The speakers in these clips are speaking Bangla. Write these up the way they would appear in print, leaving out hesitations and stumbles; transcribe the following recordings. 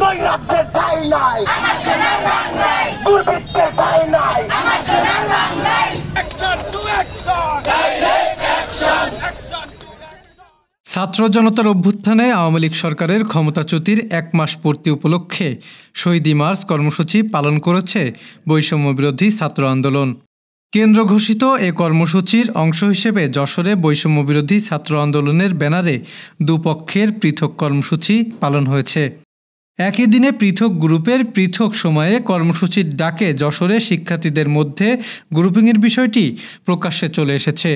নৈরাজ্যের ঠাঁই নাই আমার সোনার বাংলায়, দুর্বৃত্তের ঠাঁই নাই আমার সোনার বাংলায়। Action to action, direct action, action to action. ছাত্র জনতার অভ্যুত্থানে আওয়ামী লীগ সরকারের ক্ষমতাচ্যুতির 1 মাস পূর্তি উপলক্ষে শহীদ মার্চ কর্মসূচি পালন করেছে বৈষম্য বিরোধী ছাত্র আন্দোলন। কেন্দ্র ঘোষিত এ কর্মসূচির অংশ হিসেবে যশোরে বৈষম্য বিরোধী ছাত্র আন্দোলনের ব্যানারে দুপক্ষের পৃথক কর্মসূচি পালন হয়েছে। একই দিনে পৃথক গ্রুপের পৃথক সময়ে কর্মসূচির ডাকে যশোরে শিক্ষার্থীদের মধ্যে গ্রুপিংয়ের বিষয়টি প্রকাশ্যে চলে এসেছে।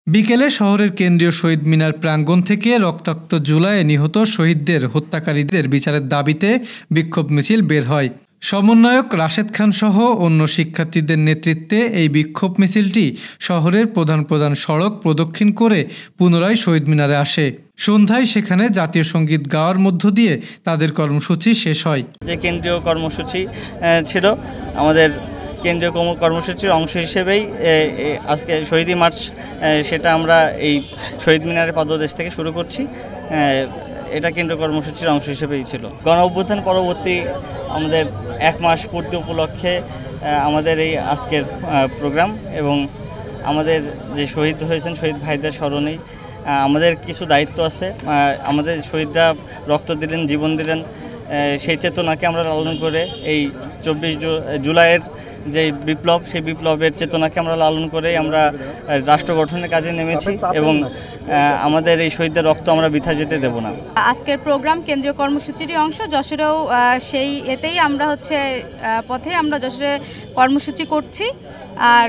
বিকেলে শহরের কেন্দ্রীয় শহীদ মিনার প্রাঙ্গণ থেকে রক্তাক্ত জুলাইয়ে নিহত শহীদদের হত্যাকারীদের বিচারের দাবিতে বিক্ষোভ মিছিল বের হয়। সমন্বয়ক রাশেদ খান সহ অন্য শিক্ষার্থীদের নেতৃত্বে এই বিক্ষোভ মিছিলটি শহরের প্রধান সড়ক প্রদক্ষিণ করে পুনরায় শহীদ মিনারে আসে। সন্ধ্যায় সেখানে জাতীয় সঙ্গীত গাওয়ার মধ্য দিয়ে তাদের কর্মসূচি শেষ হয়। যে কেন্দ্রীয় কর্মসূচি ছিল, আমাদের কেন্দ্রীয় কর্মসূচির অংশ হিসেবেই আজকে শহীদ মার্চ, সেটা আমরা এই শহীদ মিনারের পাদদেশ থেকে শুরু করছি। এটা কেন্দ্রীয় কর্মসূচির অংশ হিসেবেই ছিল। গণ অভ্যুত্থান পরবর্তী আমাদের 1 মাস পূর্তি উপলক্ষে আমাদের এই আজকের প্রোগ্রাম, এবং আমাদের যে শহীদ হয়েছেন শহীদ ভাইদের স্মরণেই আমাদের কিছু দায়িত্ব আছে। আমাদের শহীদরা রক্ত দিলেন, জীবন দিলেন, সেই চেতনাকে আমরা লালন করে এই 24 জুলাইয়ের যে বিপ্লব, সেই বিপ্লবের চেতনাকে আমরা লালন করে আমরা রাষ্ট্র গঠনের কাজে নেমেছি, এবং আমাদের এই শহীদদের রক্ত আমরা বৃথা যেতে দেব না। আজকের প্রোগ্রাম কেন্দ্রীয় কর্মসূচিরই অংশ। যশোরেও সেই এতেই আমরা পথে আমরা যশোরে কর্মসূচি করছি। আর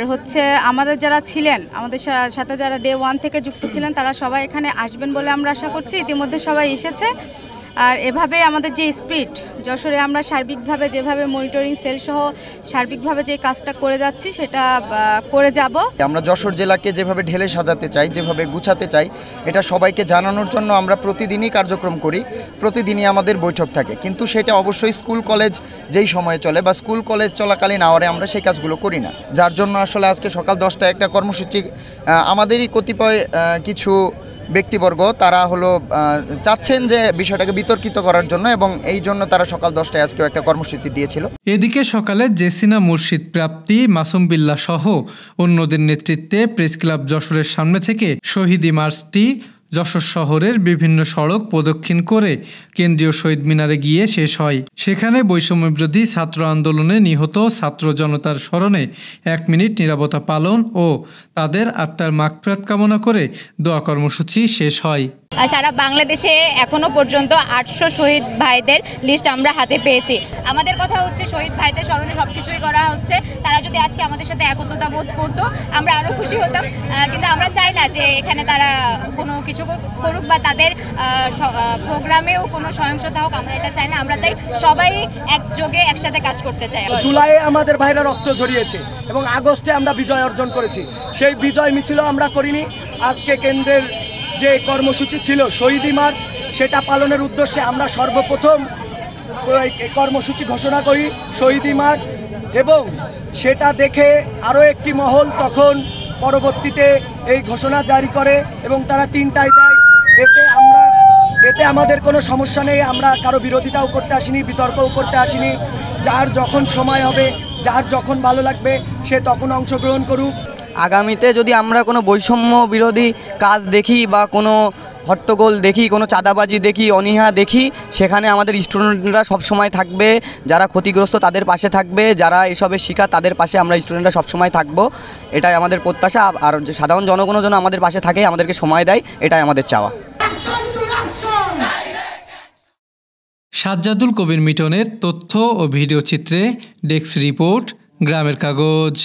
আমাদের যারা ছিলেন, আমাদের সাথে যারা ডে 1 থেকে যুক্ত ছিলেন, তারা সবাই এখানে আসবেন বলে আমরা আশা করছি। ইতিমধ্যে সবাই এসেছে। আর এভাবে আমাদের যে স্পিরিট, যশোরে আমরা সার্বিকভাবে যেভাবে মনিটরিং সেল সহ সার্বিকভাবে যে কাজটা করে যাচ্ছি সেটা করে যাব। আমরা যশোর জেলাকে যেভাবে ঢেলে সাজাতে চাই, যেভাবে গুছাতে চাই, এটা সবাইকে জানানোর জন্য আমরা প্রতিদিনই কার্যক্রম করি, প্রতিদিনই আমাদের বৈঠক থাকে। কিন্তু সেটা অবশ্যই স্কুল কলেজ যেই সময়ে চলে বা স্কুল কলেজ চলাকালীন আওয়ারে আমরা সেই কাজগুলো করি না। যার জন্য আসলে আজকে সকাল 10টায় একটা কর্মসূচি, আমাদেরই কতিপয় কিছু ব্যক্তিবর্গ তারা চাচ্ছেন যে বিষয়টাকে বিতর্কিত করার জন্য, এবং এই জন্য তারা সকাল 10টায় আজকেও একটা কর্মসূচি দিয়েছিল। এদিকে সকালে জেসিনা মুর্শিদ প্রাপ্তি, মাসুম বিল্লাহ সহ অন্যদের নেতৃত্বে প্রেস ক্লাব যশোরের সামনে থেকে শহীদ মার্চটি যশোর শহরের বিভিন্ন সড়ক প্রদক্ষিণ করে কেন্দ্রীয় শহীদ মিনারে গিয়ে শেষ হয়। সেখানে বৈষম্য বিরোধী ছাত্র আন্দোলনে নিহত ছাত্র জনতার স্মরণে 1 মিনিট নীরবতা পালন ও তাদের আত্মার মাগফিরাত কামনা করে দোয়া কর্মসূচি শেষ হয়। সারা বাংলাদেশে এখনো পর্যন্ত 800 শহীদ ভাইদের লিস্ট আমরা হাতে পেয়েছি। আমাদের কথা হচ্ছে শহীদ ভাইদের স্মরণে সবকিছুই করা হচ্ছে। তারা যদি আজকে আমাদের সাথে একত্রতা বোধ করতো আমরা আরও খুশি হতাম, কিন্তু আমরা চাই না যে এখানে তারা কোনো কিছু করুক বা তাদের প্রোগ্রামেও কোনো সহিংসতা হোক। আমরা এটা চাই না। আমরা চাই সবাই একযোগে একসাথে কাজ করতে চাই। জুলাইয়ে আমাদের ভাইরা রক্ত ঝরিয়েছে এবং আগস্টে আমরা বিজয় অর্জন করেছি। সেই বিজয় মিছিলও আমরা করিনি। আজকে কেন্দ্রের যে কর্মসূচি ছিল শহীদ মার্চ, সেটা পালনের উদ্দেশ্যে আমরা সর্বপ্রথম কর্মসূচি ঘোষণা করি শহীদ মার্চ, এবং সেটা দেখে আরও একটি মহল তখন পরবর্তীতে এই ঘোষণা জারি করে এবং তারা 3টায় দেয়। এতে আমাদের কোনো সমস্যা নেই। আমরা কারো বিরোধিতাও করতে আসিনি, বিতর্কও করতে আসিনি। যার যখন সময় হবে, যার যখন ভালো লাগবে সে তখন অংশগ্রহণ করুক। আগামীতে যদি আমরা কোনো বৈষম্য বিরোধী কাজ দেখি বা কোনো হট্টগোল দেখি, কোনো চাঁদাবাজি দেখি, অনীহা দেখি, সেখানে আমাদের স্টুডেন্টরা সবসময় থাকবে। যারা ক্ষতিগ্রস্ত তাদের পাশে থাকবে, যারা এসবের শিকার তাদের পাশে আমরা স্টুডেন্টরা সবসময় থাকবো। এটাই আমাদের প্রত্যাশা। আর যে সাধারণ জনগণও যেন আমাদের পাশে থাকে, আমাদেরকে সময় দেয়, এটাই আমাদের চাওয়া। সাজ্জাদুল কবির মিটনের তথ্য ও ভিডিও চিত্রে ডেস্ক রিপোর্ট, গ্রামের কাগজ।